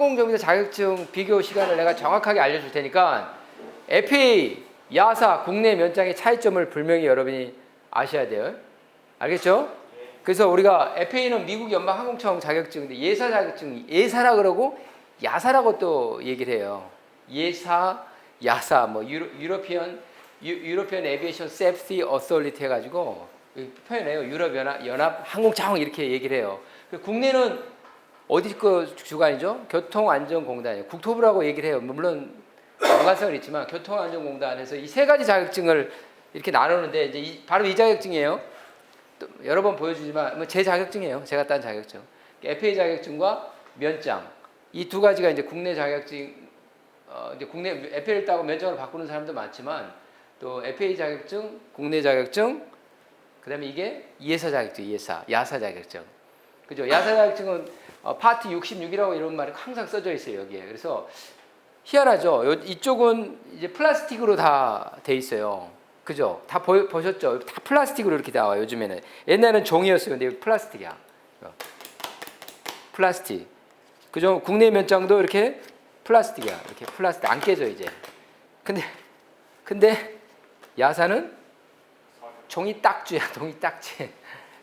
항공정비사 자격증 비교 시간을 내가 정확하게 알려줄 테니까 FAA, 야사, 국내 면장의 차이점을 분명히 여러분이 아셔야 돼요. 알겠죠? 그래서 우리가 FAA는 미국 연방항공청 자격증인데 예사 자격증, 예사라 그러고 야사라고 또 얘기를 해요. 예사, 야사, 뭐 유로피언 에비에이션 세프티 어소리티 해가지고 표현해요. 유럽연합 항공청 이렇게 얘기를 해요. 국내는 어디 거 주관이죠? 교통안전공단이에요. 국토부라고 얘기를 해요. 물론 연관성은 있지만 교통안전공단에서 이 세 가지 자격증을 이렇게 나누는데 이제 바로 이 자격증이에요. 또 여러 번 보여주지만 뭐 제 자격증이에요. 제가 딴 자격증. FAA 자격증과 면장 이 두 가지가 이제 국내 자격증 이제 국내 FAA를 따고 면장으로 바꾸는 사람도 많지만 또 FAA 자격증, 국내 자격증, 그다음에 이게 예사 자격증, 야사 자격증. 그죠? 야사 자격증은 파트 66이라고 이런 말이 항상 써져 있어요, 여기에. 그래서 희한하죠. 이쪽은 이제 플라스틱으로 다 돼 있어요. 그죠? 다 보셨죠? 다 플라스틱으로 이렇게 나와요, 요즘에는. 옛날에는 종이였어요. 근데 플라스틱이야. 플라스틱. 그죠? 국내 면장도 이렇게 플라스틱이야. 이렇게 플라스틱 안 깨져 이제. 근데 야사는 종이 딱지야. 종이 딱지.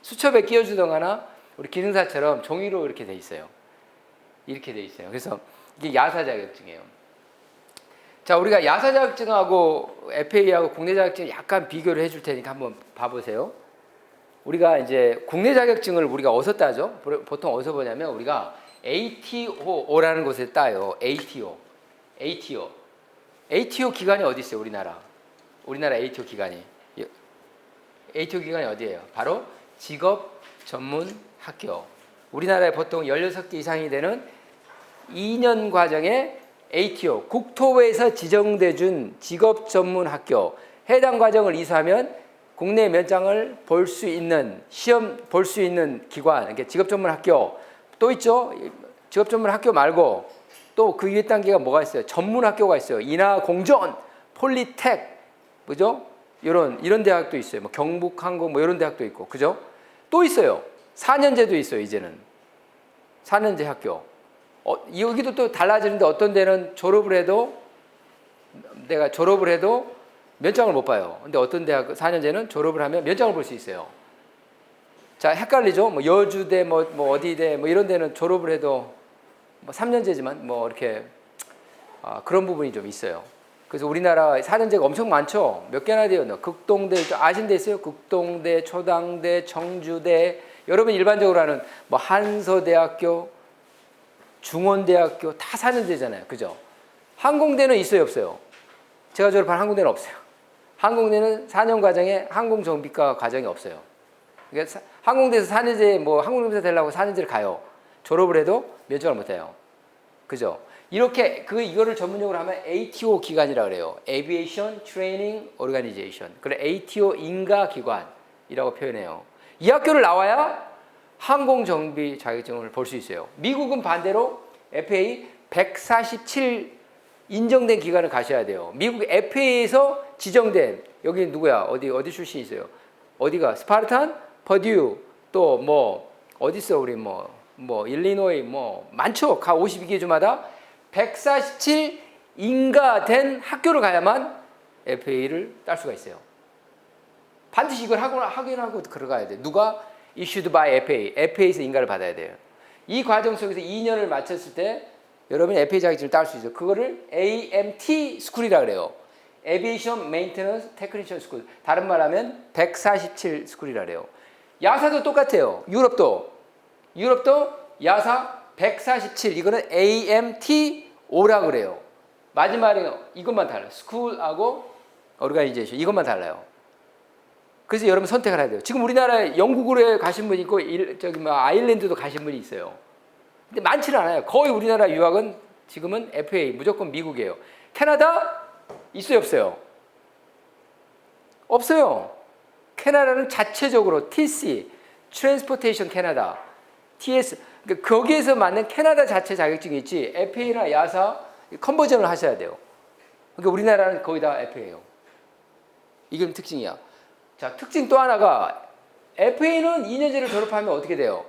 수첩에 끼워주던가나 우리 기능사처럼 종이로 이렇게 돼 있어요. 이렇게 돼 있어요. 그래서 이게 야사 자격증이에요. 자, 우리가 야사 자격증하고 FAA하고 국내 자격증 약간 비교를 해줄 테니까 한번 봐보세요. 우리가 이제 국내 자격증을 우리가 어디서 따죠? 보통 어디서 보냐면 우리가 ATO라는 곳에 따요. ATO 기관이 어디 있어요? 우리나라 ATO 기관이. ATO 기관이 어디예요? 바로 직업전문학교. 우리나라에 보통 16개 이상이 되는 2년 과정의 ATO, 국토부에서 지정돼 준 직업전문학교. 해당 과정을 이수하면 국내 면장을 볼 수 있는, 시험 볼 수 있는 기관, 그러니까 직업전문학교. 또 있죠? 직업전문학교 말고 또 그 위에 단계가 뭐가 있어요? 전문학교가 있어요. 인하공전, 폴리텍, 그죠? 이런 대학도 있어요. 뭐 경북항공 뭐 이런 대학도 있고, 그죠? 또 있어요. 4년제도 있어요. 이제는 4년제 학교. 여기도 또 달라지는데 어떤 데는 내가 졸업을 해도 면장을 못 봐요. 근데 어떤 대학 4년제는 졸업을 하면 면장을 볼 수 있어요. 자, 헷갈리죠? 뭐 여주대, 뭐 어디대, 뭐 이런 데는 졸업을 해도 뭐 3년제지만 뭐 이렇게 그런 부분이 좀 있어요. 그래서 우리나라 4년제가 엄청 많죠. 몇 개나 돼요. 극동대 아신 데 있어요? 극동대, 초당대, 청주대. 여러분 일반적으로 하는 뭐 한서대학교, 중원대학교 다 4년제잖아요. 그죠? 항공대는 있어요, 없어요? 제가 졸업한 항공대는 없어요. 항공대는 4년 과정에 항공정비과 과정이 없어요. 그러니까 항공대에서 4년제 뭐 항공정비사 되려고 4년제를 가요. 졸업을 해도 면접을 못 해요. 그죠? 이렇게 이거를 전문용어로 하면 ATO 기관이라고 그래요. Aviation Training Organization. 그래 ATO 인가 기관이라고 표현해요. 이 학교를 나와야 항공정비 자격증을 볼 수 있어요. 미국은 반대로 FAA 147 인정된 기관을 가셔야 돼요. 미국 FAA에서 지정된 여기 누구야? 어디 출신이 있어요? 어디가? 스파르탄, 퍼듀, 또 뭐 어디 있어? 우리 뭐 일리노이 뭐 많죠. 가 52개 주마다 147 인가된 학교를 가야만 FAA를 딸 수가 있어요. 반드시 이걸 확인하고 들어가야 돼. 누가? Issued by FAA에서 인가를 받아야 돼요. 이 과정 속에서 2년을 마쳤을 때 여러분이 FAA 자격증을 딸 수 있어요. 그거를 AMT 스쿨이라 그래요. Aviation Maintenance Technician School. 다른 말하면 147 스쿨이라 그래요. 야사도 똑같아요. 유럽도 야사 147. 이거는 AMTO라 그래요. 마지막에 이것만 달라요. 스쿨하고 오르가니제이션 이것만 달라요. 그래서 여러분 선택을 해야 돼요. 지금 우리나라에 영국으로 가신 분이 있고 아일랜드도 가신 분이 있어요. 근데 많지는 않아요. 거의 우리나라 유학은 지금은 FAA 무조건 미국이에요. 캐나다 있어요, 없어요? 없어요. 캐나다는 자체적으로 TC, Transportation Canada, TS, 그러니까 거기에서 맞는 캐나다 자체 자격증이 있지 FAA나 야사 컨버전을 하셔야 돼요. 그러니까 우리나라는 거의 다 FAA예요. 이게 특징이야. 자, 특징 또 하나가 FAA는 2년제를 졸업하면 어떻게 돼요?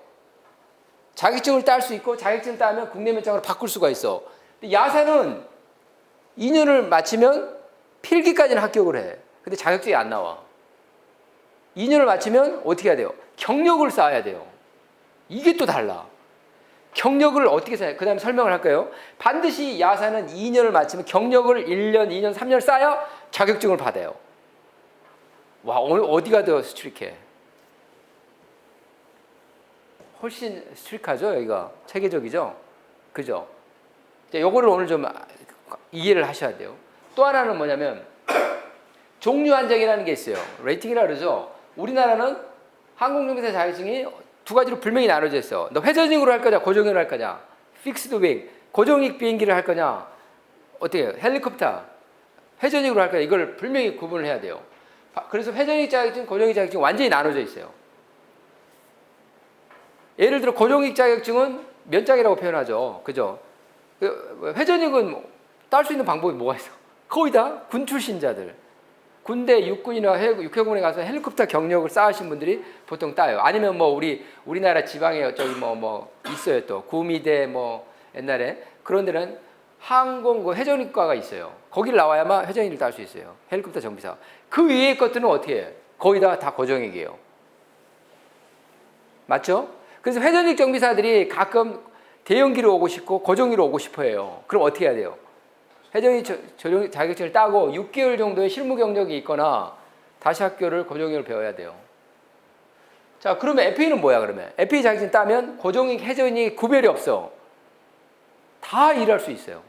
자격증을 딸 수 있고 자격증을 따면 국내 면장으로 바꿀 수가 있어. 근데 야사는 2년을 마치면 필기까지는 합격을 해. 근데 자격증이 안 나와. 2년을 마치면 어떻게 해야 돼요? 경력을 쌓아야 돼요. 이게 또 달라. 경력을 어떻게 쌓아요? 그 다음에 설명을 할까요? 반드시 야사는 2년을 마치면 경력을 1년, 2년, 3년을 쌓아야 자격증을 받아요. 와, 오늘 어디가 더 스트릭해? 훨씬 스트릭하죠, 여기가. 체계적이죠? 그죠? 요거를 오늘 좀 이해를 하셔야 돼요. 또 하나는 뭐냐면, 종류 한정이라는 게 있어요. 레이팅이라 그러죠? 우리나라는 항공정비사 자격증이 두 가지로 분명히 나눠져 있어. 너 회전익으로 할 거냐, 고정익으로 할 거냐? 픽스드 윙, 고정익 비행기를 할 거냐? 어떻게 해요? 헬리콥터, 회전익으로 할 거냐? 이걸 분명히 구분을 해야 돼요. 그래서 회전익 자격증, 고정익 자격증 완전히 나눠져 있어요. 예를 들어 고정익 자격증은 면장이라고 표현하죠. 그죠? 회전익은 딸 수 있는 방법이 뭐가 있어? 거의 다 군 출신자들. 군대 육군이나 육해공에 가서 헬리콥터 경력을 쌓으신 분들이 보통 따요. 아니면 뭐 우리나라 지방에 저기 뭐 있어요. 또 구미대 뭐 옛날에 그런 데는 항공 회전익과가 있어요. 거기를 나와야만 회전익을 딸 수 있어요. 헬리콥터 정비사. 그 위의 것들은 어떻게 해요? 거의 다 고정익이에요. 맞죠? 그래서 회전익 정비사들이 가끔 대형기로 오고 싶고 고정기로 오고 싶어 해요. 그럼 어떻게 해야 돼요? 회전익 자격증을 따고 6개월 정도의 실무 경력이 있거나 다시 학교를 고정익을 배워야 돼요. 자, 그러면 FA는 뭐야, 그러면? FA 자격증 따면 고정익, 회전익 구별이 없어. 다 일할 수 있어요.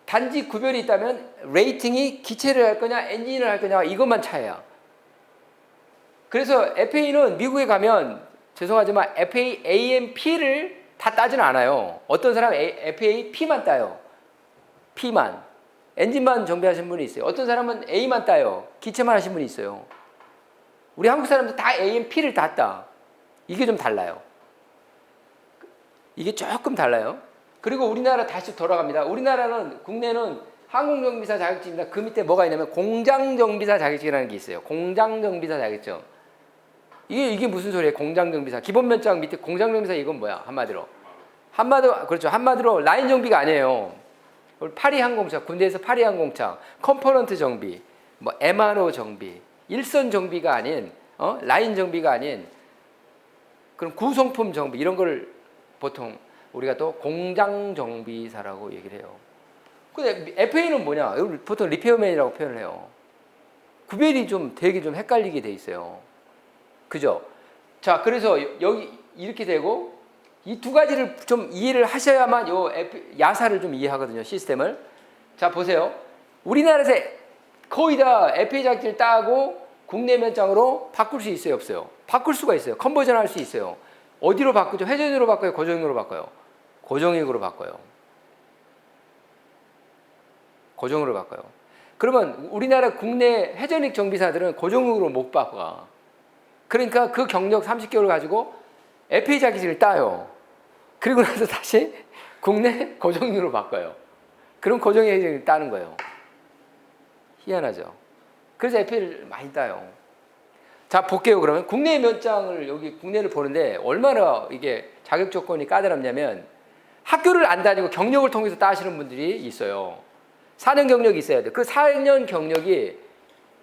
단지 구별이 있다면 레이팅이 기체를 할 거냐, 엔진을 할 거냐, 이것만 차이야. 그래서 FA는 미국에 가면 죄송하지만 FA AMP를 다 따지는 않아요. 어떤 사람은 FA P만 따요. P만. 엔진만 정비하신 분이 있어요. 어떤 사람은 A만 따요. 기체만 하신 분이 있어요. 우리 한국 사람들 다 AMP를 다 따. 이게 좀 달라요. 이게 조금 달라요. 그리고 우리나라 다시 돌아갑니다. 우리나라는 국내는 항공정비사 자격증입니다. 그 밑에 뭐가 있냐면 공장정비사 자격증이라는 게 있어요. 공장정비사 자격증. 이게 무슨 소리예요? 공장정비사. 기본면장 밑에 공장정비사 이건 뭐야? 한마디로. 그렇죠. 한마디로 라인 정비가 아니에요. 파리항공차, 군대에서 파리항공차, 컴포넌트 정비, 뭐 MRO 정비, 일선 정비가 아닌, 라인 정비가 아닌 그런 구성품 정비 이런 걸 보통 우리가 또 공장정비사라고 얘기를 해요. 근데 FA는 뭐냐? 보통 리페어맨이라고 표현을 해요. 구별이 되게 좀 헷갈리게 돼 있어요. 그죠? 자, 그래서 여기 이렇게 되고 이 두 가지를 좀 이해를 하셔야만 야사를 좀 이해하거든요, 시스템을. 자, 보세요. 우리나라에서 거의 다 FA 자격증을 따고 국내 면장으로 바꿀 수 있어요, 없어요? 바꿀 수가 있어요. 컨버전 할 수 있어요. 어디로 바꾸죠? 회전으로 바꿔요, 고정익으로 바꿔요? 고정익으로 바꿔요. 고정으로 바꿔요. 그러면 우리나라 국내 회전익 정비사들은 고정익으로 못 바꿔. 그러니까 그 경력 30개월 가지고 FA 자격증을 따요. 그리고 나서 다시 국내 고정익으로 바꿔요. 그럼 고정익 자격증을 따는 거예요. 희한하죠. 그래서 FA를 많이 따요. 자, 볼게요. 그러면 국내 면장을 여기 국내를 보는데 얼마나 이게 자격 조건이 까다롭냐면 학교를 안 다니고 경력을 통해서 따시는 분들이 있어요. 4년 경력이 있어야 돼. 그 4년 경력이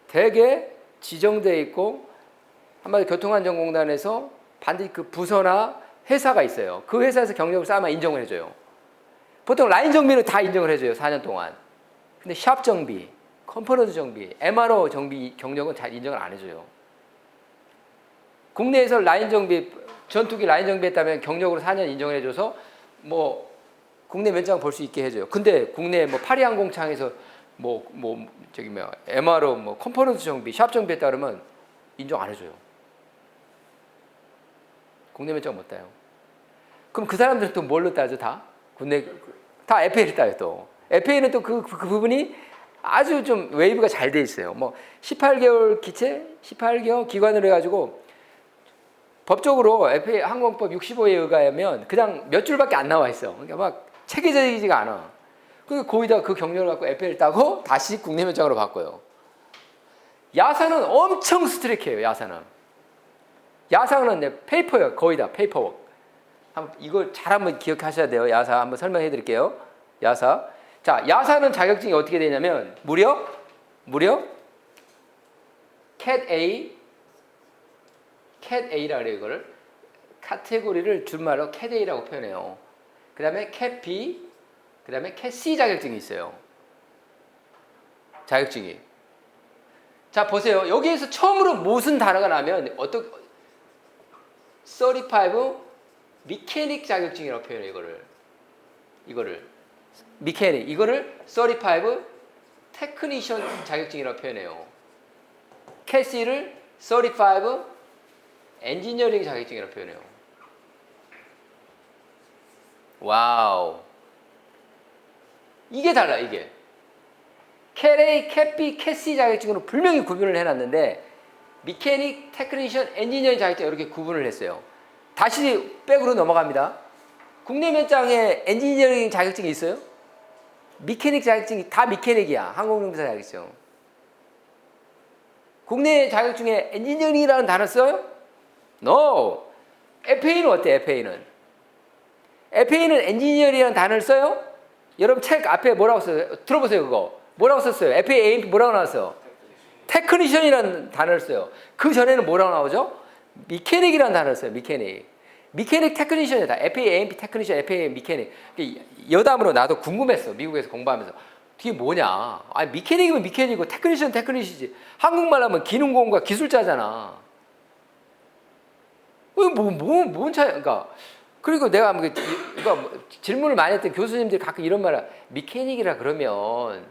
되게 지정되어 있고 한마디로 교통안전공단에서 반드시 그 부서나 회사가 있어요. 그 회사에서 경력을 쌓아야 인정을 해줘요. 보통 라인 정비는 다 인정을 해줘요. 4년 동안. 근데 샵 정비, 컴포넌트 정비, MRO 정비 경력은 잘 인정을 안 해줘요. 국내에서 라인 정비, 전투기 라인 정비했다면 경력으로 4년 인정을 해줘서 뭐 국내 면장 볼 수 있게 해줘요. 근데 국내 뭐 파리항공창에서 MRO 뭐 컴포넌트 정비, 샵 정비했다 그러면 인정 안 해줘요. 국내 면장 못 따요. 그럼 그 사람들은 또 뭘로 따죠? 다 FA를 따요. 또 FA는 또 그 부분이 아주 좀 웨이브가 잘 돼 있어요. 뭐 18개월 기체, 18개월 기관으로 해가지고 법적으로 FA 항공법 65에 의하면 그냥 몇 줄밖에 안 나와 있어. 그러니까 막 체계적이지가 않아. 그 거기다 그 경력을 갖고 FA를 따고 다시 국내 면장으로 바꿔요. 야사는 엄청 스트릭해요. 야사는 야사는 네, 페이퍼예요. 거의 다 페이퍼워크. 한번 이걸 잘 한번 기억하셔야 돼요. 야사 한번 설명해 드릴게요. 야사. 자, 야사는 자격증이 어떻게 되냐면 무려 cat A라 그래요. 이거를 카테고리를 줄말로 cat A라고 표현해요. 그다음에 cat B, 그다음에 cat C 자격증이 있어요. 자격증이. 자, 보세요. 여기에서 처음으로 무슨 단어가 나면 어떤 35 미케닉 자격증이라고 표현해요. 이거를 미케닉, 이거를 35 테크니션 자격증이라고 표현해요. 캐시를 35 엔지니어링 자격증이라고 표현해요. 와우. 이게 달라, 이게. 캣A, 캣B, 캣C 자격증으로 분명히 구분을 해놨는데 미케닉, 테크니션, 엔지니어링 자격증 이렇게 구분을 했어요. 다시 백으로 넘어갑니다. 국내 면장에 엔지니어링 자격증이 있어요? 미케닉 자격증이 다 미케닉이야. 항공정비사 자격증. 국내 자격증에 엔지니어링이라는 단어 써요? No. FA는 어때? FA는 엔지니어링이라는 단어를 써요? 여러분 책 앞에 뭐라고 써요? 들어보세요. 그거. 뭐라고 썼어요? FA, AMP 뭐라고 나왔어요? 테크니션이라는 단어를 써요. 그 전에는 뭐라고 나오죠? 미케닉이라는 단어를 써요. 미케닉 테크니션이다. FA, AMP 테크니션, FA, 미케닉. 여담으로 나도 궁금했어. 미국에서 공부하면서. 이게 뭐냐? 아니, 미케닉이면 미케닉이고 테크니션이지. 한국말 하면 기능공과 기술자잖아. 뭔 차이? 그러니까 그리고 내가 질문을 많이 했던 교수님들이 가끔 이런 말을 미케닉이라 그러면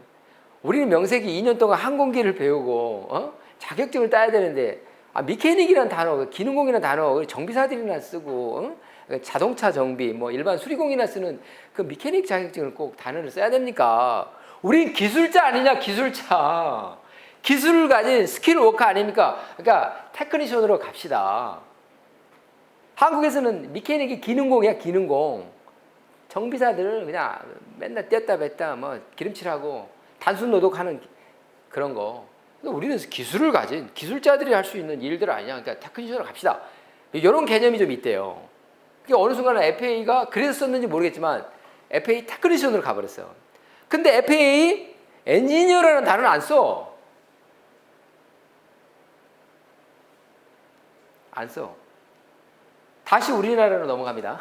우리는 명색이 2년 동안 항공기를 배우고 자격증을 따야 되는데 미케닉이라는 단어, 기능공이라는 단어 정비사들이나 쓰고 자동차 정비, 뭐 일반 수리공이나 쓰는 그 미케닉 자격증을 꼭 단어를 써야 됩니까? 우린 기술자 아니냐, 기술자. 기술을 가진 스킬 워커 아닙니까? 그러니까 테크니션으로 갑시다. 한국에서는 미케닉이 기능공이야, 기능공. 정비사들은 그냥 맨날 뗐다 뺐다 뭐 기름칠하고 단순 노동하는 그런 거. 우리는 기술을 가진 기술자들이 할 수 있는 일들 아니냐. 그러니까 테크니션으로 갑시다. 이런 개념이 좀 있대요. 그러니까 어느 순간에 FA가 그래서 썼는지 모르겠지만 FA 테크니션으로 가버렸어요. 근데 FA 엔지니어라는 단어는 안 써. 안 써. 다시 우리나라로 넘어갑니다.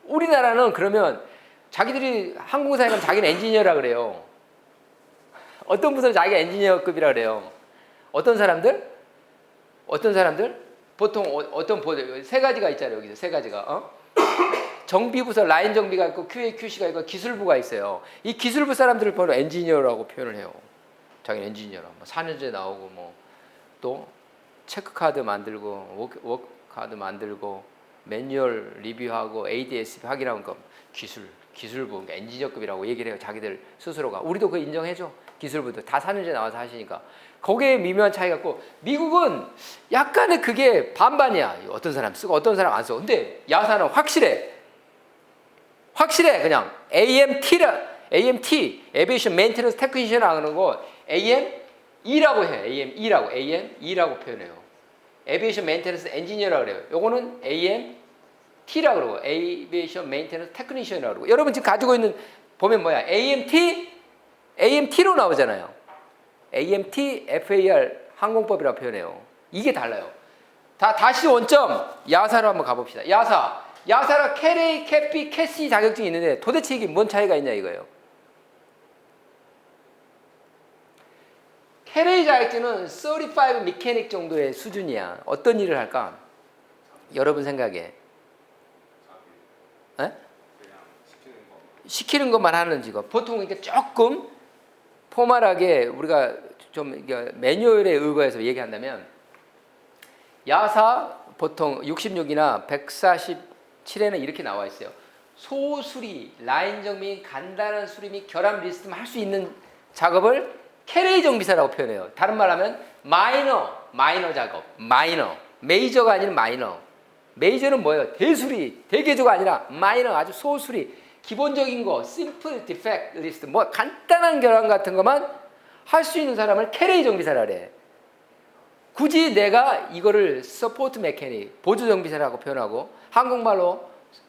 우리나라는 그러면 자기들이 항공사에 가면 자기는 엔지니어라 그래요. 어떤 부서는 자기가 엔지니어급이라 그래요. 어떤 사람들? 보통 세 가지가 있잖아요. 여기서 세 가지가. 정비부서 라인 정비가 있고 QA, QC가 있고 기술부가 있어요. 이 기술부 사람들을 바로 엔지니어라고 표현을 해요. 자기는 엔지니어라. 뭐 4년제 나오고 뭐 또 체크카드 만들고 워크카드 만들고 매뉴얼 리뷰하고 ADS 확인하는 거 기술부, 그러니까 엔지니어급이라고 얘기를 해요. 자기들 스스로가. 우리도 그거 인정해줘. 기술부도 다 4년제 나와서 하시니까. 거기에 미묘한 차이가 있고 미국은 약간의 그게 반반이야. 어떤 사람 쓰고 어떤 사람 안 써. 근데 야사는 확실해. 그냥 AMT, Aviation Maintenance Technician 하는 거 AME라고 해. AME라고 표현해요. Aviation Maintenance Engineer라고 그래요. 요거는 AMT라고 그러고 Aviation Maintenance Technician이라고 그러고. 여러분 지금 가지고 있는 보면 뭐야? AMT로 나오잖아요. AMT, FAR 항공법이라고 표현해요. 이게 달라요. 다시 원점 야사로 한번 가봅시다. 야사라 캣A, 캣B, 캣C 자격증이 있는데 도대체 이게 뭔 차이가 있냐 이거예요. 캣A 자격증은 35 미케닉 정도의 수준이야. 어떤 일을 할까? 여러분 생각에. 시키는 것만 하는 직업. 보통 이렇게 조금 포멀하게 우리가 좀 매뉴얼에 의거해서 얘기한다면 야사 보통 66이나 147에는 이렇게 나와 있어요. 소수리, 라인 정비, 간단한 수리 및 결함 리스트만 할 수 있는 작업을 캐레이 정비사라고 표현해요. 다른 말하면 마이너 작업. 메이저가 아닌 마이너. 메이저는 뭐예요? 대수리, 대개조가 아니라 마이너, 아주 소수리. 기본적인 거, 심플 디펙트 리스트, 뭐 간단한 결함 같은 것만 할 수 있는 사람을 캐레이 정비사라 그래. 굳이 내가 이거를 서포트 메케닉, 보조정비사라고 표현하고 한국말로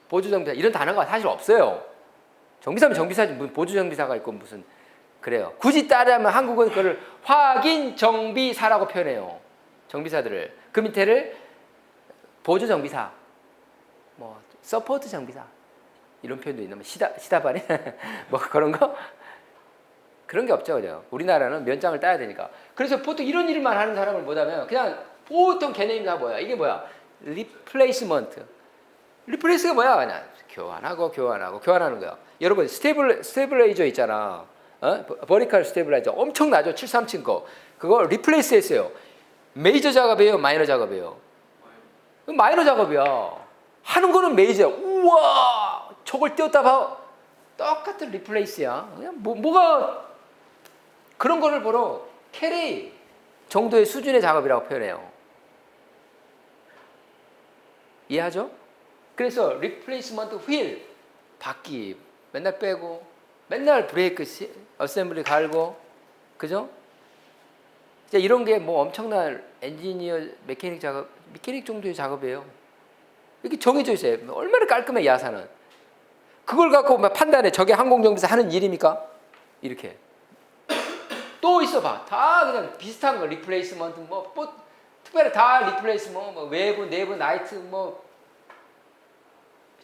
보조정비사 이런 단어가 사실 없어요. 정비사면 정비사지 무슨 보조정비사가 있고 무슨 그래요. 굳이 따르면 한국은 그걸 확인정비사라고 표현해요. 정비사들을. 그 밑에를 보조정비사, 뭐 서포트 정비사 이런 표현도 있나? 시다바리 뭐 그런 거? 그런 게 없죠, 그죠? 우리나라는 면장을 따야 되니까. 그래서 보통 이런 일만 하는 사람을 뭐냐면 그냥 보통 개념이 다 뭐야? 이게 뭐야? 리플레이스먼트. 리플레이스가 뭐야? 그냥 교환하는 거야. 여러분 스테빌라이저 있잖아. 버티컬 스테빌라이저 엄청나죠? 737 거. 그거 리플레이스 했어요. 메이저 작업이에요? 마이너 작업이에요? 마이너 작업이야. 하는 거는 메이저야. 우와! 저걸 띄웠다 봐. 똑같은 리플레이스야. 그냥 뭐가 그런 거를 보러 캐리 정도의 수준의 작업이라고 표현해요. 이해하죠? 그래서 리플레이스먼트 휠 바퀴 맨날 빼고 맨날 브레이크 어셈블리 갈고 그죠? 이런 게 뭐 엄청난 엔지니어 메케닉 작업 메케닉 정도의 작업이에요. 이렇게 정해져 있어요. 얼마나 깔끔해 야사는. 그걸 갖고 판단해. 저게 항공정비사 하는 일입니까? 이렇게. 또 있어 봐. 다 그냥 비슷한 거. 리플레이스먼트 뭐 특별히 다 리플레이스 뭐 외부 내부 나이트 뭐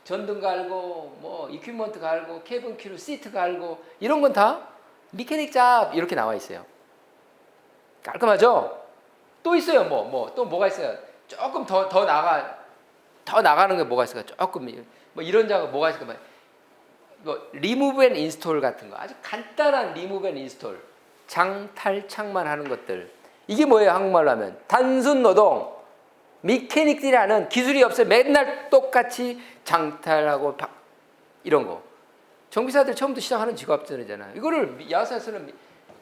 전등 갈고 뭐 이퀴먼트 갈고 캐빈 크루 시트 갈고 이런 건 다 미케닉 잡 이렇게 나와 있어요. 깔끔하죠? 또 있어요. 또 뭐가 있어요? 조금 더 나가는 게 뭐가 있을까? 조금 뭐 이런 작업 뭐가 있을까? 뭐 리무브 앤 인스톨 같은 거. 아주 간단한 리무브 앤 인스톨. 장탈착만 하는 것들. 이게 뭐예요? 한국말로 하면 단순 노동. 미케닉들이 하는 기술이 없어요. 맨날 똑같이 장탈하고 이런 거. 정비사들 처음부터 시작하는 직업들이잖아요. 이거를 야사에서는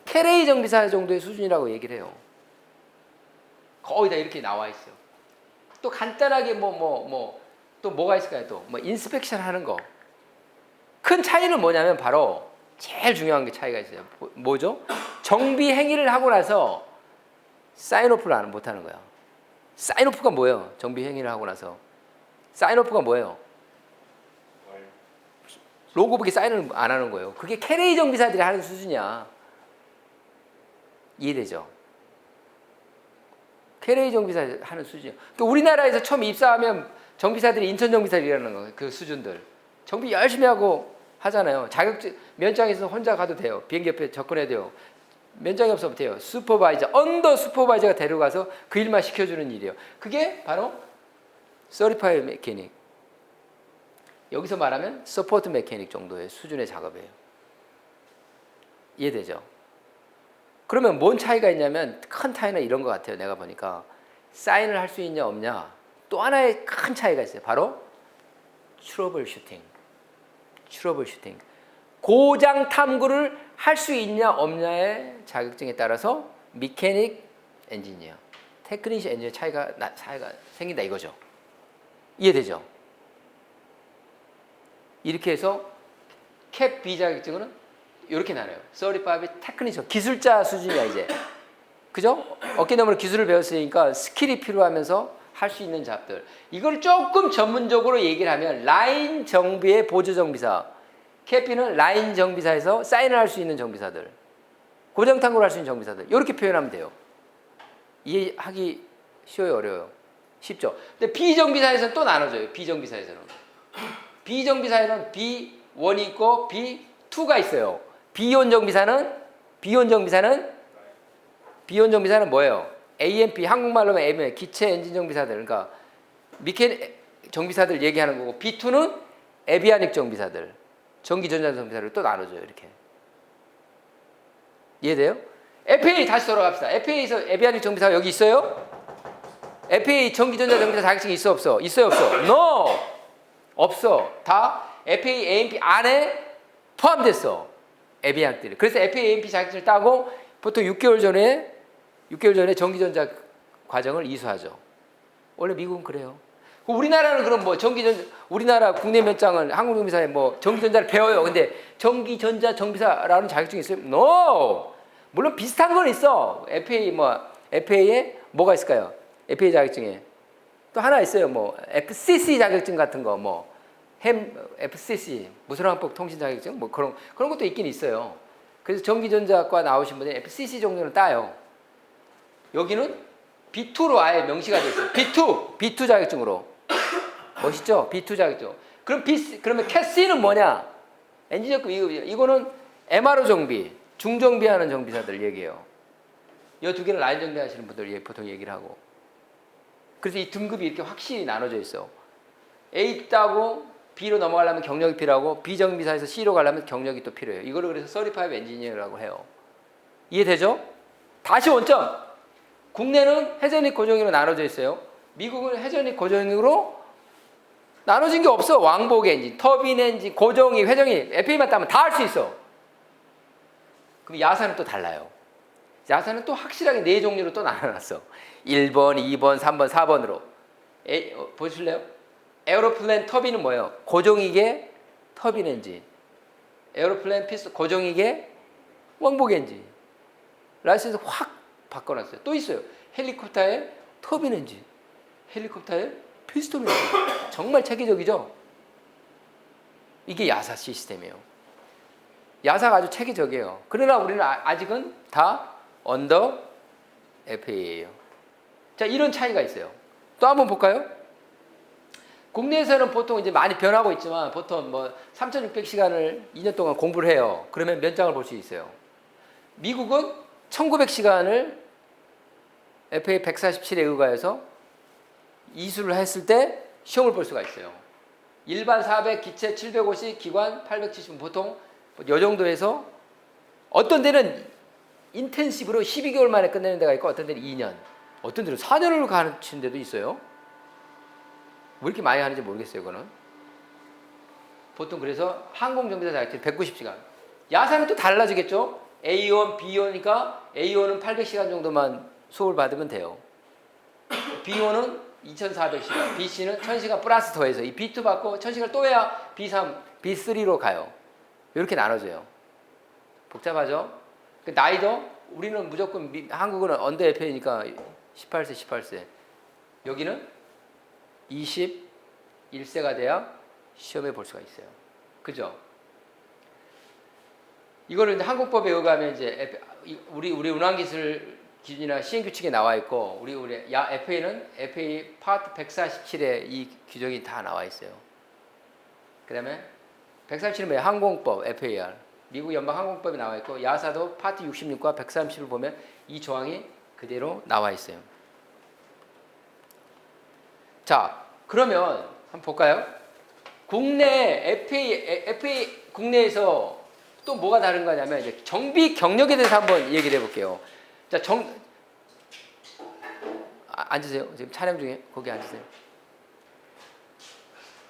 캐레이 정비사 정도의 수준이라고 얘기를 해요. 거의 다 이렇게 나와 있어요. 또 간단하게 또 뭐가 있을까요? 또 뭐 인스펙션 하는 거. 큰 차이는 뭐냐면 바로 제일 중요한 게 차이가 있어요. 뭐죠? 정비 행위를 하고 나서 사인오프를 못 하는 거야. 사인오프가 뭐예요? 정비 행위를 하고 나서 사인오프가 뭐예요? 로고북에 사인을 안 하는 거예요. 그게 캐레이 정비사들이 하는 수준이야. 이해되죠? 캐레이 정비사 하는 수준이야. 그러니까 우리나라에서 처음 입사하면 정비사들이 인턴 정비사들이라는 거예요. 그 수준들. 정비 열심히 하고 하잖아요. 자격증 면장에서 혼자 가도 돼요. 비행기 옆에 접근해도 돼요. 면장이 없어도 돼요. 슈퍼바이저, 언더 슈퍼바이저가 데려가서 그 일만 시켜주는 일이에요. 그게 바로 서티파이드 메케닉. 여기서 말하면 서포트 메케닉 정도의 수준의 작업이에요. 이해되죠? 그러면 뭔 차이가 있냐면 큰 차이는 이런 것 같아요. 내가 보니까 사인을 할 수 있냐 없냐. 또 하나의 큰 차이가 있어요. 바로 트러블 슈팅. 고장 탐구를 할 수 있냐 없냐의 자격증에 따라서 미케닉 엔지니어, 테크니시 엔지니어 차이가 생긴다 이거죠. 이해되죠? 이렇게 해서 캡 B 자격증은 이렇게 나눠요. 35 테크니션, 기술자 수준이야 이제. 그죠? 어깨너머로 기술을 배웠으니까 스킬이 필요하면서 할 수 있는 잡들. 이걸 조금 전문적으로 얘기를 하면 라인 정비의 보조 정비사. 캡비는 라인 정비사에서 사인을 할 수 있는 정비사들. 고장 탐구를 할 수 있는 정비사들. 이렇게 표현하면 돼요. 이해하기 쉬워요, 어려워요? 쉽죠? 근데 비정비사에서는 또 나눠져요. 비정비사에서는 B1이 있고 B2가 있어요. 비온 정비사는 뭐예요? AMP, 한국말로 하면 AMP, 기체 엔진 정비사들. 그러니까 미케닉 정비사들 얘기하는 거고, B2는 에비아닉 정비사들, 전기전자 정비사를 또 나눠줘요. 이렇게. 이해돼요? FAA 다시 돌아갑시다. FAA에서 에비아닉 정비사가 여기 있어요? FAA 전기전자 정비사 자격증이 있어 없어? 있어요 없어? No! 없어. 다 FAA, AMP 안에 포함됐어. 에비아닉들이. 그래서 FAA, AMP 자격증을 따고 보통 6개월 전에 전기전자 과정을 이수하죠. 원래 미국은 그래요. 우리나라는 그럼 뭐 우리나라 국내 면장은 항공정비사에 뭐 전기전자를 배워요. 근데 전기전자 정비사라는 자격증이 있어요? No. 물론 비슷한 건 있어. FAA에 뭐가 있을까요? FA 자격증에 또 하나 있어요. 뭐 FCC 자격증 같은 거, 뭐 FCC 무선항법 통신 자격증 뭐 그런 것도 있긴 있어요. 그래서 전기전자과 나오신 분이 FCC 정도는 따요. 여기는 B2로 아예 명시가 돼 있어요. B2 자격증으로. 멋있죠? B2 자격증. 그러면 캣C는 뭐냐? 엔지니어급 이거는 MRO 정비, 중정비하는 정비사들 얘기해요. 이 두 개는 라인 정비하시는 분들 보통 얘기를 하고. 그래서 이 등급이 이렇게 확실히 나눠져 있어. A 따고 B로 넘어가려면 경력이 필요하고 B 정비사에서 C로 가려면 경력이 또 필요해요. 이거를 그래서 서리파이브 엔지니어라고 해요. 이해되죠? 다시 원점. 국내는 회전익 고정익으로 나눠져 있어요. 미국은 회전익 고정익으로 나눠진 게 없어. 왕복 엔진, 터빈 엔진, 고정익, 회전익, FA만 따면 다 할 수 있어. 그럼 야사는 또 달라요. 야사는 또 확실하게 네 종류로 또 나눠놨어. 1번, 2번, 3번, 4번으로. 보실래요? 에어로플랜 터빈은 뭐예요? 고정익의 터빈 엔진. 에어로플랜 피스톤 고정익의 왕복 엔진. 라이센스 확 바꿔놨어요. 또 있어요. 헬리콥터의 터빈 엔진. 헬리콥터의 피스톤 엔진. 정말 체계적이죠? 이게 야사 시스템이에요. 야사가 아주 체계적이에요. 그러나 우리는 아직은 다 언더 FA예요. 자, 이런 차이가 있어요. 또 한번 볼까요? 국내에서는 보통 이제 많이 변하고 있지만 보통 뭐 3,600시간을 2년 동안 공부를 해요. 그러면 면장을 볼 수 있어요. 미국은 1,900시간을 FA 147에 의거해서 이수를 했을 때 시험을 볼 수가 있어요. 일반 400, 기체 750, 기관 870 보통 이 정도 해서 어떤 데는 인텐시브로 12개월 만에 끝내는 데가 있고 어떤 데는 2년, 어떤 데는 4년을 가르치는 데도 있어요. 왜 이렇게 많이 하는지 모르겠어요, 이거는. 보통 그래서 항공정비사 자격증 190시간. 야사는 또 달라지겠죠? A1, B1이니까 A1은 800시간 정도만 수업을 받으면 돼요. B1은 2,400시간, BC는 1,000시간 플러스 더해서 이 B2 받고 1,000시간 또 해야 B3, B3로 가요. 이렇게 나눠져요. 복잡하죠? 그 나이도 우리는 무조건 한국은 언더 FA니까 18세. 여기는 21세가 돼야 시험에 볼 수가 있어요. 그죠? 이거를 이제 항공법에 의하면 이제 우리 운항기술 기준이나 시행규칙에 나와 있고 우리 FA는 FA 파트 147에 이 규정이 다 나와 있어요. 그다음에 147은 뭐예요? 항공법 FAR. 미국 연방 항공법에 나와 있고 야사도 파트 66과 130을 보면 이 조항이 그대로 나와 있어요. 자, 그러면 한번 볼까요? 국내 FA 국내에서 또 뭐가 다른 거냐면 이제 정비 경력에 대해서 한번 얘기를 해볼게요. 자, 앉으세요. 지금 촬영 중에 거기 앉으세요.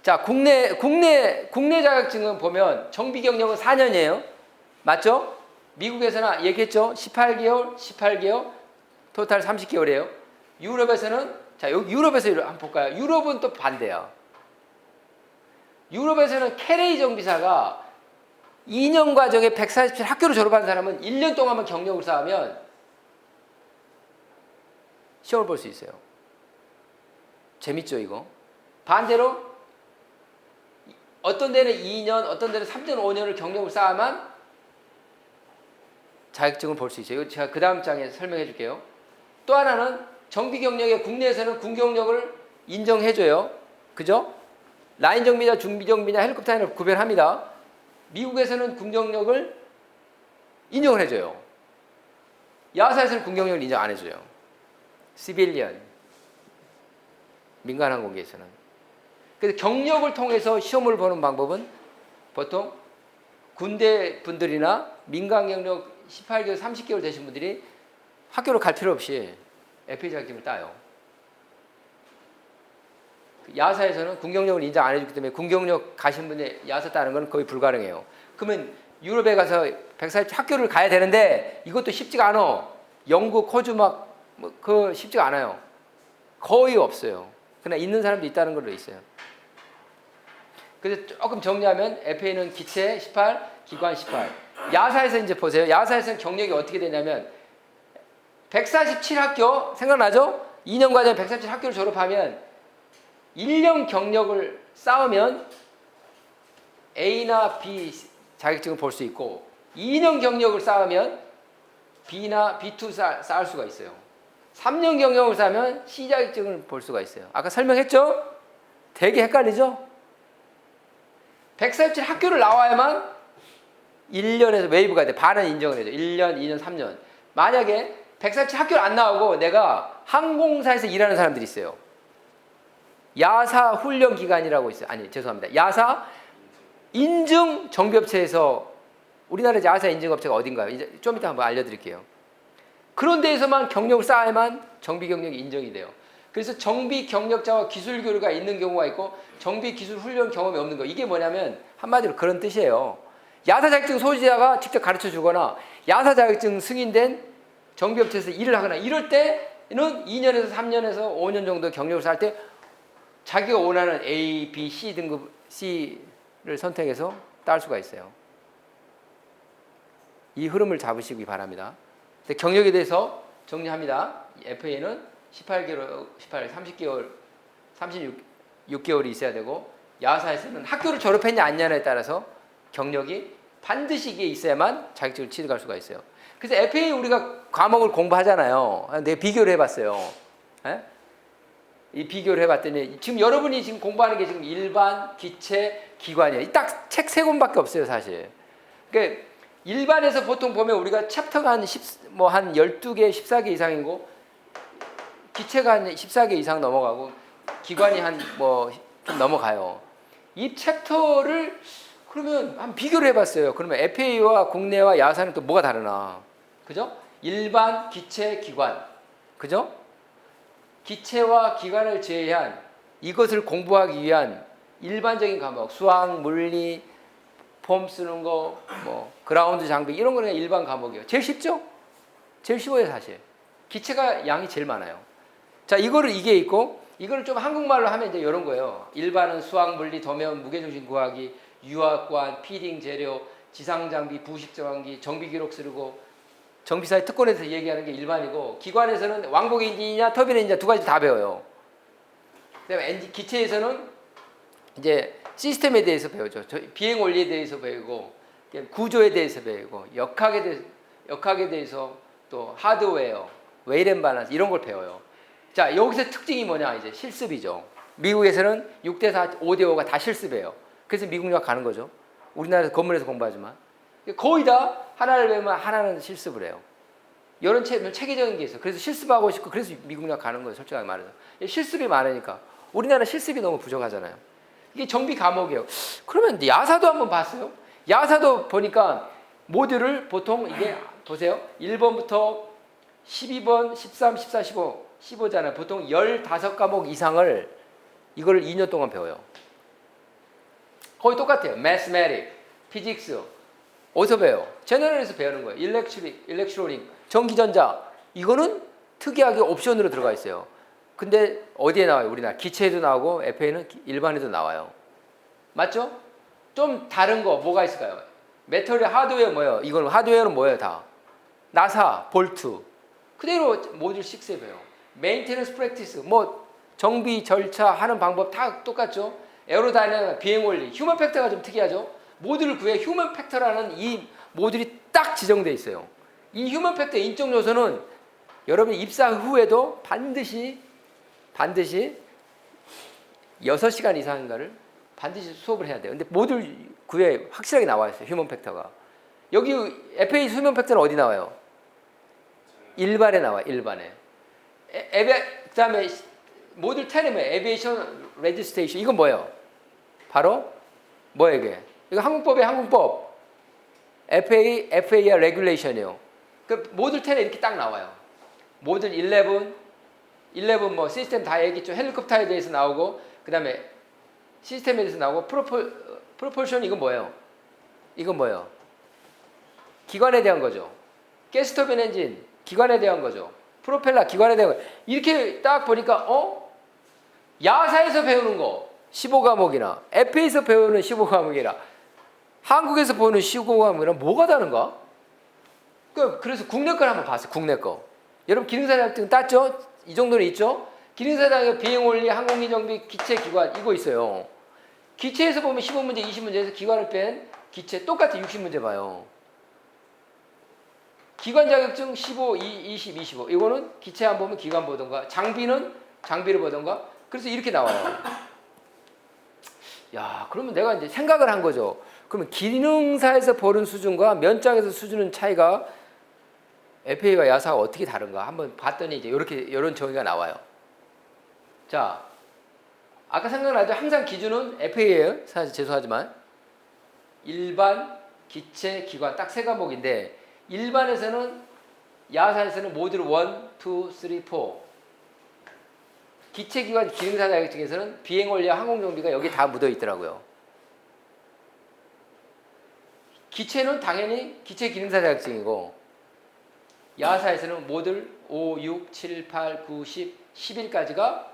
자, 국내 자격증은 보면 정비 경력은 4년이에요. 맞죠? 미국에서는 얘기했죠. 18개월, 토탈 30개월이에요. 유럽에서는 자, 여기 유럽에서 한번 볼까요? 유럽은 또 반대야. 유럽에서는 캐레이 정비사가 2년 과정에 147 학교를 졸업한 사람은 1년 동안만 경력을 쌓으면 시험을 볼 수 있어요. 재밌죠, 이거? 반대로 어떤 데는 2년, 어떤 데는 3년, 5년을 경력을 쌓아만 자격증을 볼 수 있어요. 이거 제가 그 다음 장에 설명해 줄게요. 또 하나는 정비 경력에 국내에서는 군 경력을 인정해줘요. 그죠? 라인 정비냐, 중비 정비냐, 헬리콥터를 구별합니다. 미국에서는 군 경력을 인정을 해줘요. 야사에서는 군 경력을 인정 안 해줘요. 시빌리언, 민간 항공기에서는. 그래서 경력을 통해서 시험을 보는 방법은 보통 군대 분들이나 민간 경력 18개월, 30개월 되신 분들이 학교를 갈 필요 없이 FA 자격증을 따요. 야사에서는 군 경력을 인정 안 해주기 때문에 군 경력 가신 분이 야사 따는 건 거의 불가능해요. 그러면 유럽에 가서 140 학교를 가야 되는데 이것도 쉽지가 않아. 영국, 호주 그거 쉽지가 않아요. 거의 없어요. 그러나 있는 사람도 있다는 걸로 있어요. 그래서 조금 정리하면 FA는 기체 18, 기관 18. 야사에서 이제 보세요. 야사에서는 경력이 어떻게 되냐면 147학교 생각나죠? 2년 과정 147 학교를 졸업하면 1년 경력을 쌓으면 A나 B 자격증을 볼 수 있고 2년 경력을 쌓으면 B나 B2 쌓을 수가 있어요. 3년 경력을 쌓으면 C 자격증을 볼 수가 있어요. 아까 설명했죠? 되게 헷갈리죠? 147 학교를 나와야만 1년에서 웨이브가 돼. 반은 인정을 해줘. 1년, 2년, 3년. 만약에 147 학교를 안 나오고 내가 항공사에서 일하는 사람들이 있어요. 야사 훈련 기관이라고 있어요. 아니, 죄송합니다. 야사 인증 정비업체에서 우리나라 야사 인증업체가 어딘가요? 이제 좀 이따 한번 알려드릴게요. 그런 데에서만 경력을 쌓아야만 정비 경력이 인정이 돼요. 그래서 정비 경력자와 기술 교류가 있는 경우가 있고 정비 기술 훈련 경험이 없는 거. 이게 뭐냐면 한마디로 그런 뜻이에요. 야사 자격증 소지자가 직접 가르쳐 주거나 야사 자격증 승인된 정비업체에서 일을 하거나 이럴 때는 2년에서 3년에서 5년 정도 경력을 쌓을 때 자기가 원하는 A, B, C 등급 C를 선택해서 딸 수가 있어요. 이 흐름을 잡으시기 바랍니다. 경력에 대해서 정리합니다. FA는 30개월, 36개월이 있어야 되고 야사에서는 학교를 졸업했냐 안 했냐에 따라서 경력이 반드시 이게 있어야만 자격증을 취득할 수가 있어요. 그래서 FA 우리가 과목을 공부하잖아요. 내가 비교를 해봤어요. 에? 이 비교를 해봤더니 지금 여러분이 지금 공부하는 게 지금 일반, 기체, 기관이에요. 딱 책 3권밖에 없어요, 사실. 그러니까 일반에서 보통 보면 우리가 챕터가 한 12개, 14개 이상이고 기체가 한 14개 이상 넘어가고 기관이 한 좀 넘어가요. 이 챕터를 그러면 한 비교를 해봤어요. 그러면 FA와 국내와 야사는 또 뭐가 다르나? 그죠? 일반, 기체, 기관. 그죠? 기체와 기관을 제외한 이것을 공부하기 위한 일반적인 과목, 수학, 물리, 폼 쓰는 거, 그라운드 장비 이런 거는 일반 과목이에요. 제일 쉽죠? 제일 쉬워요, 사실. 기체가 양이 제일 많아요. 자, 이게 있고 이거를 좀 한국말로 하면 이제 이런 거예요. 일반은 수학, 물리, 도면, 무게중심 구하기, 유압관, 피딩 재료, 지상 장비, 부식 정환기, 정비 기록 쓰고 정비사의 특권에서 얘기하는 게 일반이고 기관에서는 왕복 엔진이냐 터빈 엔진이냐 두 가지 다 배워요. 그다음에 기체에서는 이제 시스템에 대해서 배우죠. 비행 원리에 대해서 배우고 구조에 대해서 배우고 역학에 대해서 또 하드웨어, 웨일 앤 밸런스 이런 걸 배워요. 자, 여기서 특징이 뭐냐 이제 실습이죠. 미국에서는 6대4, 5대5가 다 실습이에요. 그래서 미국 유학 가는 거죠. 우리나라에서 건물에서 공부하지만 거의 다 하나를 배우면 하나는 실습을 해요. 이런 체계적인 게 있어요. 그래서 실습하고 싶고 그래서 미국 유학 가는 거예요. 솔직하게 말해서. 실습이 많으니까. 우리나라 실습이 너무 부족하잖아요. 이게 정비 과목이에요. 그러면 야사도 한번 봤어요. 야사도 보니까 모듈을 보통 이게 보세요. 1번부터 12번, 13, 14, 15잖아요. 보통 15과목 이상을 이걸 2년 동안 배워요. 거의 똑같아요. Mathematics, Physics. 어디서 배워요? 제너럴에서 배우는 거예요. 일렉트로닉, 전기전자. 이거는 특이하게 옵션으로 들어가 있어요. 근데 어디에 나와요? 우리나라 기체에도 나오고 FA는 일반에도 나와요. 맞죠? 좀 다른 거 뭐가 있을까요? 메터리 하드웨어 뭐예요? 이건 하드웨어는 뭐예요? 다 나사, 볼트. 그대로 모듈 6에 배워요. 메인테넌스 프랙티스 정비 절차 하는 방법 다 똑같죠? 에어로다이내믹, 비행 원리, 휴먼 팩터가 좀 특이하죠? 모듈 9에 휴먼 팩터라는 이 모듈이 딱 지정되어 있어요. 이 휴먼 팩터 인적 요소는 여러분 입사 후에도 반드시 6시간 이상인가를 반드시 수업을 해야 돼요. 근데 모듈 9에 확실하게 나와 있어요. 휴먼 팩터가. 여기 FA 휴먼 팩터는 어디 나와요? 일반에 나와요. 일반에. 그다음에 모듈 10에 뭐예요? 에비에이션 레지스트레이션. 이건 뭐예요? 바로 뭐예요 이게? 이거 항공법이에요. 항공법. FAR 레귤레이션이에요. 그 모듈 10에 이렇게 딱 나와요. 모듈 11 시스템 다 얘기했죠. 헬리콥터에 대해서 나오고 그다음에 시스템에 대해서 나오고 프로폴션 이건 뭐예요? 이건 뭐예요? 기관에 대한 거죠. 가스터빈 엔진 기관에 대한 거죠. 프로펠러 기관에 대한 거. 이렇게 딱 보니까 야사에서 배우는 거 15과목이나 FA에서 배우는 15과목이나 한국에서 배우는 15과목이랑 뭐가 다른가? 그래서 국내 걸 한번 봤어요. 국내 거. 여러분 기능사 자격증 땄죠? 이 정도는 있죠? 기능사 자격 비행 원리 항공기 정비 기체 기관 이거 있어요. 기체에서 보면 15문제, 20문제에서 기관을 뺀 기체 똑같아 60문제 봐요. 기관 자격증 15, 20, 25 이거는 기체 안 보면 기관 보던가 장비는 장비를 보던가 그래서 이렇게 나와요. 야 그러면 내가 이제 생각을 한 거죠. 그러면 기능사에서 보는 수준과 면장에서 수준은 차이가 FA와 야사가 어떻게 다른가 한번 봤더니 이제 이런 정의가 나와요. 자, 아까 생각나죠? 항상 기준은 FA예요. 사실 죄송하지만 일반, 기체, 기관 딱 세 과목인데 일반에서는 야사에서는 모듈 1, 2, 3, 4 기체, 기관, 기능사 자격증에서는 비행 원리와 항공 정비가 여기 다 묻어 있더라고요. 기체는 당연히 기체 기능사 자격증이고 야사에서는 모듈 5, 6, 7, 8, 9, 10, 11까지가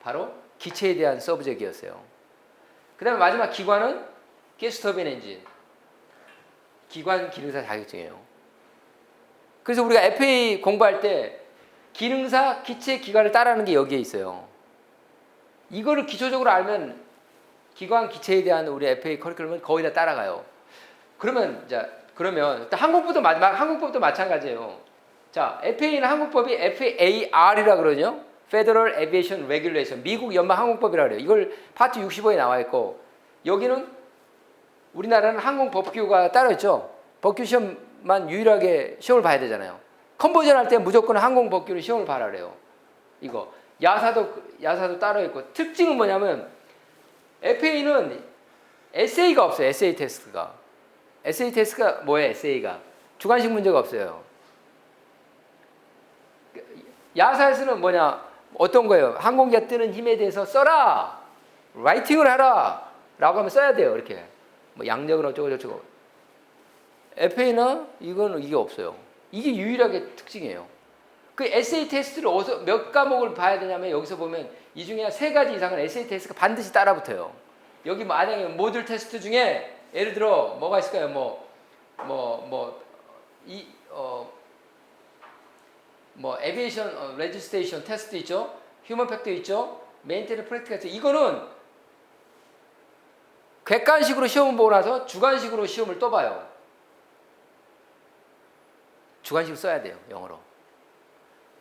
바로 기체에 대한 서브젝이었어요. 그 다음에 마지막 기관은 가스터빈 엔진 기관 기능사 자격증이에요. 그래서 우리가 FA 공부할 때 기능사 기체 기관을 따라하는 게 여기에 있어요. 이거를 기초적으로 알면 기관 기체에 대한 우리 FA 커리큘럼은 거의 다 따라가요. 그러면 항공법도 마찬가지예요. 자, FA는 항공법이 FAR이라 그러죠. Federal Aviation Regulation, 미국 연방 항공법이라 그래요. 이걸 파트 65에 나와 있고 여기는 우리나라는 항공법규가 따로 있죠. 법규 시험만 유일하게 시험을 봐야 되잖아요. 컨버전 할 때 무조건 항공법규를 시험을 봐라 그래요. 이거 야사도 따로 있고 특징은 뭐냐면 FA는 에세이가 없어요. 에세이 테스트가. 에세이 테스트가 뭐예요? 에세이가. 주관식 문제가 없어요. 야사에서는 뭐냐? 어떤 거예요? 항공기가 뜨는 힘에 대해서 써라. 라이팅을 하라. 라고 하면 써야 돼요. 이렇게. 뭐 양력은 어쩌고 저쩌고. FA는 이게 없어요. 이게 유일하게 특징이에요. 그 에세이 테스트를 몇 과목을 봐야 되냐면 여기서 보면 이 중에 3가지 이상은 에세이 테스트가 반드시 따라붙어요. 여기 만약에 모듈 테스트 중에 예를 들어 뭐가 있을까요? 에비에이션 레지스트레이션 테스트 있죠? 휴먼 팩터 있죠? 메인테넌 프랙티컬 있죠? 이거는 객관식으로 시험을 보고 나서 주관식으로 시험을 또 봐요. 주관식으로 써야 돼요. 영어로.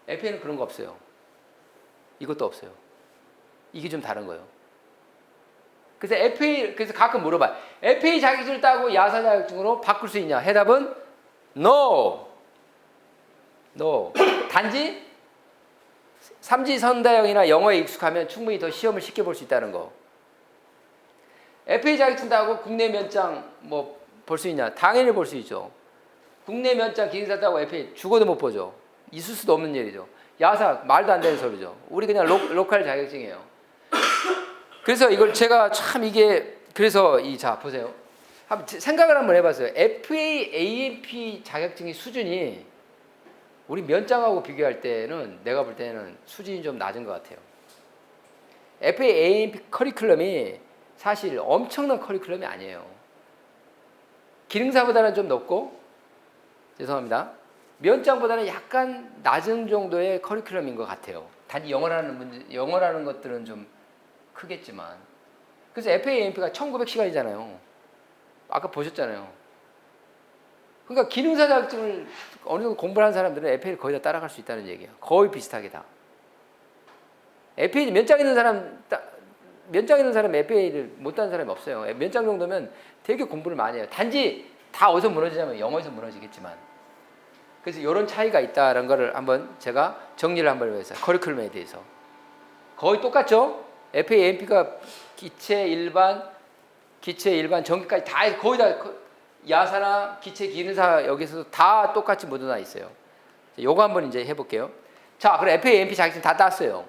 FA는 그런 거 없어요. 이것도 없어요. 이게 좀 다른 거예요. 그래서 가끔 물어봐요. FA 자격증을 따고 야사 자격증으로 바꿀 수 있냐? 해답은 No. 단지 삼지선다형이나 영어에 익숙하면 충분히 더 시험을 쉽게 볼 수 있다는 거. FA 자격증 따고 국내 면장 볼 수 있냐? 당연히 볼 수 있죠. 국내 면장 기능사 따고 FA 죽어도 못 보죠. 있을 수도 없는 일이죠. 야사 말도 안 되는 소리죠. 우리 그냥 로컬 자격증이에요. 그래서 이걸 제가 참 그래서 자 보세요. 생각을 한번 해봤어요. FA, AMP 자격증의 수준이 우리 면장하고 비교할 때는 내가 볼 때는 수준이 좀 낮은 것 같아요. FA, AMP 커리큘럼이 사실 엄청난 커리큘럼이 아니에요. 기능사보다는 좀 높고 죄송합니다. 면장보다는 약간 낮은 정도의 커리큘럼인 것 같아요. 단지 영어라는 것들은 좀 크겠지만. 그래서 FA, AMP가 1900시간이잖아요. 아까 보셨잖아요. 그러니까 기능사 자격증을 어느 정도 공부를 한 사람들은 FA를 거의 다 따라갈 수 있다는 얘기예요. 거의 비슷하게 다. FA 면장 있는 사람 FA를 못하는 사람이 없어요. 면장 정도면 되게 공부를 많이 해요. 단지 다 어디서 무너지냐면 영어에서 무너지겠지만. 그래서 이런 차이가 있다는 거를 한번 제가 정리를 한번 해봤어요. 커리큘럼에 대해서. 거의 똑같죠? FA, AMP가 기체 일반, 전기까지 다 거의 다 야사나 기체 기능사 여기서 다 똑같이 묻어나 있어요. 요거 한번 이제 해볼게요. 자, 그럼 FA, AMP 자격증 다 땄어요.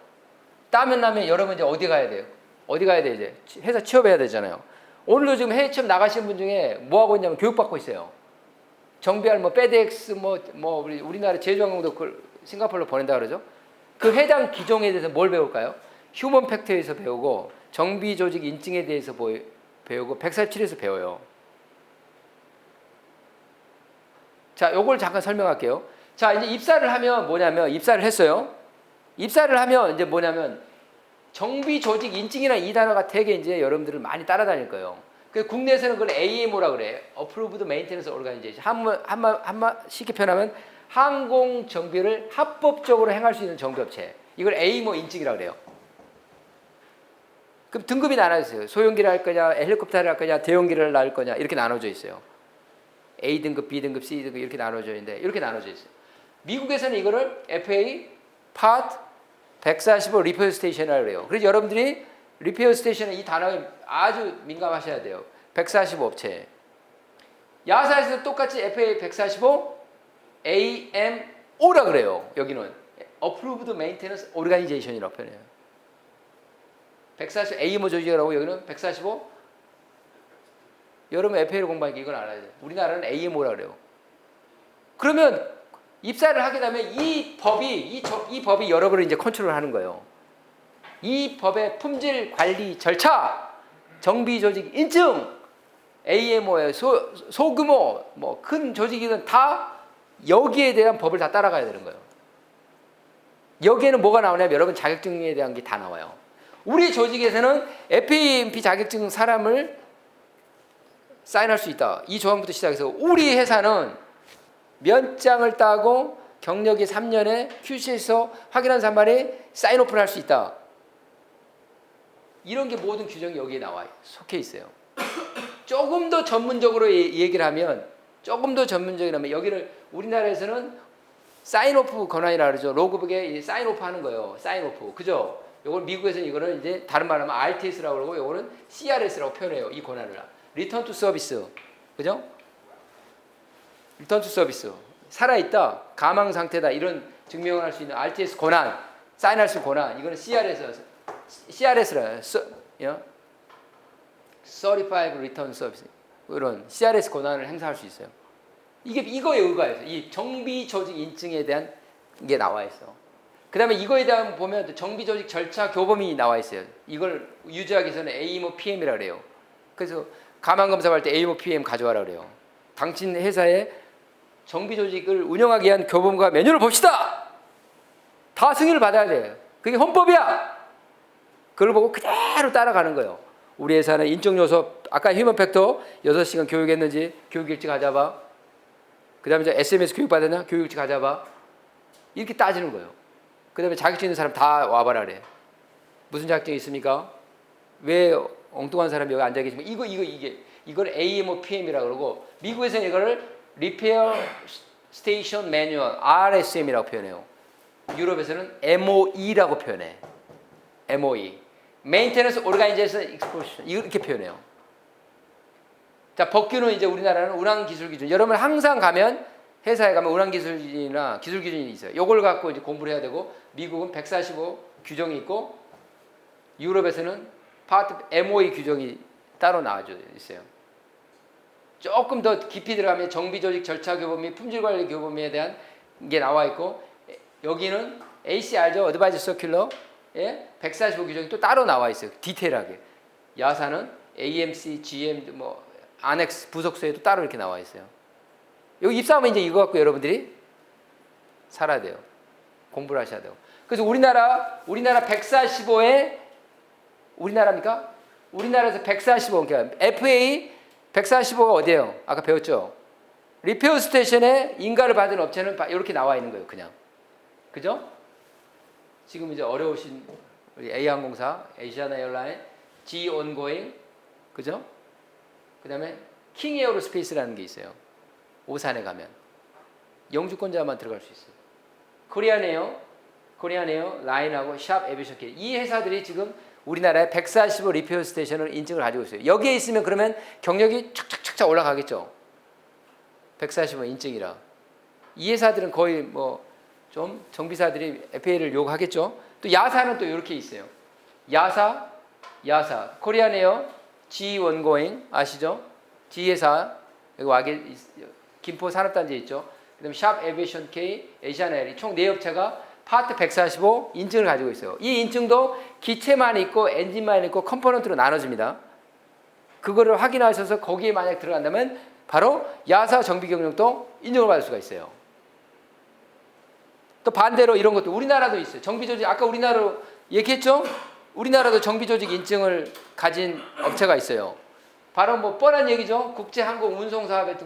따면 여러분 이제 어디 가야 돼요? 어디 가야 돼 이제? 회사 취업해야 되잖아요. 오늘도 지금 해외 취업 나가시는 분 중에 뭐 하고 있냐면 교육받고 있어요. 정비할 페덱스 우리나라 제주항공도 그걸 싱가포르로 보낸다 그러죠. 그 해당 기종에 대해서 뭘 배울까요? 휴먼 팩터에서 배우고 정비 조직 인증에 대해서 배우고 147에서 배워요. 자, 요걸 잠깐 설명할게요. 자, 이제 입사를 하면 뭐냐면, 입사를 했어요. 입사를 하면 이제 뭐냐면, 정비 조직 인증이라는 이 단어가 되게 이제 여러분들을 많이 따라다닐 거예요. 그 국내에서는 그걸 AMO라 그래. Approved Maintenance Organization. 한마 쉽게 표현하면 항공 정비를 합법적으로 행할 수 있는 정비업체. 이걸 AMO 인증이라 그래요. 그럼 등급이 나눠져 있어요. 소형기를 할 거냐, 헬리콥터를 할 거냐, 대형기를 할 거냐 이렇게 나눠져 있어요. A 등급, B 등급, C 등급 이렇게 나눠져 있는데 이렇게 나눠져 있어요. 미국에서는 이거를 FAA Part 145 리페어 스테이션이라고 그래요. 그래서 여러분들이 리페어 스테이션의 이 단어에 아주 민감하셔야 돼요. 145 업체. 야사에서도 똑같이 FAA 145 AMO라 그래요. 여기는 Approved Maintenance Organization이라고 표현해요. 145 AMO 조직이라고 여기는 145 여러분 FAA를 공부하니까 이건 알아야 돼요. 우리나라는 AMO라 그래요. 그러면 입사를 하게 되면 이 법이 여러분을 이제 컨트롤하는 거예요. 이 법의 품질 관리 절차, 정비 조직 인증, AMO의 소규모 뭐 큰 조직이든 다 여기에 대한 법을 다 따라가야 되는 거예요. 여기에는 뭐가 나오냐면 여러분 자격증에 대한 게 다 나와요. 우리 조직에서는 FAMP 자격증 사람을 사인할 수 있다. 이 조항부터 시작해서 우리 회사는 면장을 따고 경력이 3년에 QC에서 확인한 사람만이 사인오프를 할 수 있다. 이런 게 모든 규정이 여기에 나와 속해 있어요. 조금 더 전문적으로 얘기를 하면 여기를 우리나라에서는 사인오프 권한이라 그러죠. 로그북에 사인오프 하는 거예요. 사인오프. 그죠? 요걸 미국에서는 이거를 이제 다른 말로 하면 RTS라고 그러고 요거는 CRS라고 표현해요. 이 권한을. 리턴 투 서비스. 그죠? 리턴 투 서비스. 살아있다, 가망 상태다 이런 증명을 할 수 있는 RTS 권한, 사인할 수 있는 권한. 이거는 CRS라. Certified Return Service. 이런 CRS 권한을 행사할 수 있어요. 이거에 의거해서 이 정비 조직 인증에 대한 게 나와 있어. 그다음에 이거에 대한 보면 정비 조직 절차 교범이 나와 있어요. 이걸 유지하기 위해서는 AMO PM이라 그래요. 그래서 가망 검사할 때 AMO PM 가져와라 그래요. 당신 회사의 정비 조직을 운영하기 위한 교범과 매뉴얼을 봅시다. 다 승인을 받아야 돼. 그게 헌법이야. 그걸 보고 그대로 따라가는 거예요. 우리 회사는 인적 요소 아까 휴먼 팩터 6시간 교육했는지 교육 일찍 가져봐. 그다음에 이제 SMS 교육 받았냐? 교육 일찍 가져봐. 이렇게 따지는 거예요. 그다음에 자격증 있는 사람 다 와봐라 그래. 무슨 자격증 있습니까? 왜 엉뚱한 사람이 여기 앉아 계시면 이걸 AMO PM이라고 그러고 미국에서는 이거를 Repair Station Manual RSM이라고 표현해요. 유럽에서는 MOE라고 표현해. MOE Maintenance Organization Exposition 이렇게 표현해요. 자, 법규는 이제 우리나라는 운항기술기준. 여러분 항상 가면 회사에 가면 운항기술기준이나 기술기준이 있어요. 요걸 갖고 이제 공부를 해야 되고 미국은 145 규정이 있고 유럽에서는 파트 MOE 규정이 따로 나와져 있어요. 조금 더 깊이 들어가면 정비조직 절차 교범 및 품질관리 교범에 대한 게 나와 있고 여기는 ACR죠. 어드바이저 서큘러에 145 규정이 또 따로 나와 있어요. 디테일하게. 야사는 AMC, GM 뭐 안엑스 부속서에도 따로 이렇게 나와 있어요. 여기 입사하면 이제 이거 갖고 여러분들이 살아야 돼요. 공부를 하셔야 돼요. 그래서 우리나라 145에 우리나라입니까? 우리나라에서 145 그러니까 FAA 145가 어디예요? 아까 배웠죠? 리페어 스테이션에 인가를 받은 업체는 이렇게 나와 있는 거예요. 그냥. 그죠? 지금 이제 어려우신 우리 A항공사, 아시아나 에어라인, G 온고잉, 그죠? 그 다음에 킹 에어로스페이스라는 게 있어요. 오산에 가면. 영주권자만 들어갈 수 있어요. 코리안에어, 라인하고 샵 에비션 K. 이 회사들이 지금 우리나라에 145 리페어 스테이션을 인증을 가지고 있어요. 여기에 있으면 그러면 경력이 착착착착 올라가겠죠. 145 인증이라. 이 회사들은 거의 뭐 좀 정비사들이 FAA를 요구하겠죠. 또 야사는 또 이렇게 있어요. 야사, 코리안에어, G 원고잉 아시죠? G 회사 여기 와게 김포 산업단지에 있죠. 그다음에 샵 에비에이션 K, 아시아나에어리 총 4업체가 파트 145 인증을 가지고 있어요. 이 인증도 기체만 있고 엔진만 있고 컴포넌트로 나눠집니다. 그거를 확인하셔서 거기에 만약 들어간다면 바로 야사 정비 경력도 인정을 받을 수가 있어요. 또 반대로 이런 것도 우리나라도 있어요. 정비조직 아까 우리나라로 얘기했죠? 우리나라도 정비조직 인증을 가진 업체가 있어요. 바로 뭐 뻔한 얘기죠. 국제항공운송사업에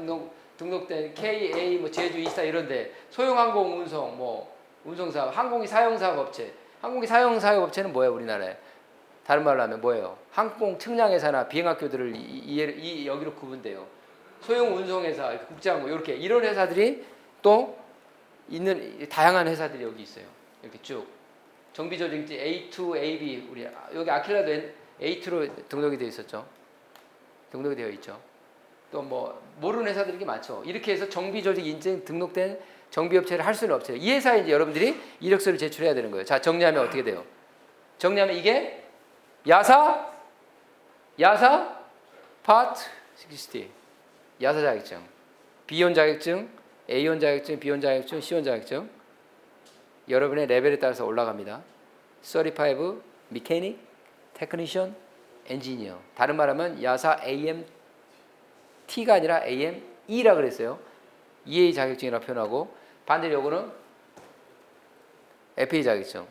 등록된 KA 뭐 제주 이스타 이런데 소형항공 운송 뭐 운송사업 항공기 사용사업 업체. 항공기 사용사업 업체는 뭐예요 우리나라에? 다른 말로 하면 뭐예요? 항공 측량회사나 비행학교들을 여기로 구분돼요. 소형 운송회사, 국제항공 이렇게 이런 회사들이 또 있는 다양한 회사들이 여기 있어요. 이렇게 쭉 정비조직 A2, AB 우리 여기 아킬라도 A2로 등록이 되어 있었죠. 등록이 되어 있죠. 또 뭐 모르는 회사들이 게 많죠. 이렇게 해서 정비조직 인증 등록된 정비업체를 할 수는 없어요. 이 회사에 이제 여러분들이 이력서를 제출해야 되는 거예요. 자 정리하면 어떻게 돼요? 정리하면 이게 야사 파트 60 야사 자격증, B원 자격증, A원 자격증, B원 자격증, C원 자격증 여러분의 레벨에 따라서 올라갑니다. 35 Mechanic, Technician, Engineer 다른 말하면 야사 AMT가 아니라 AME라 그랬어요. EA 자격증이라고 표현하고 반대로 요거는 FA 자격증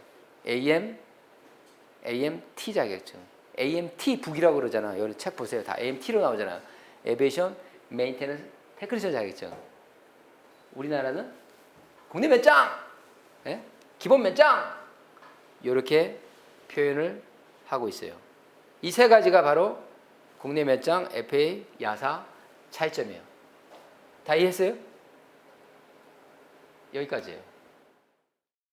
AMT 자격증 AMT 북이라고 그러잖아. 여기 책 보세요. 다 AMT로 나오잖아. Aviation Maintenance Technician 자격증. 우리나라는 국내 몇 장, 예? 기본 몇 장 이렇게 표현을 하고 있어요. 이 세 가지가 바로 국내 몇 장, FA, 야사 차이점이에요. 다 이해했어요? 여기까지예요.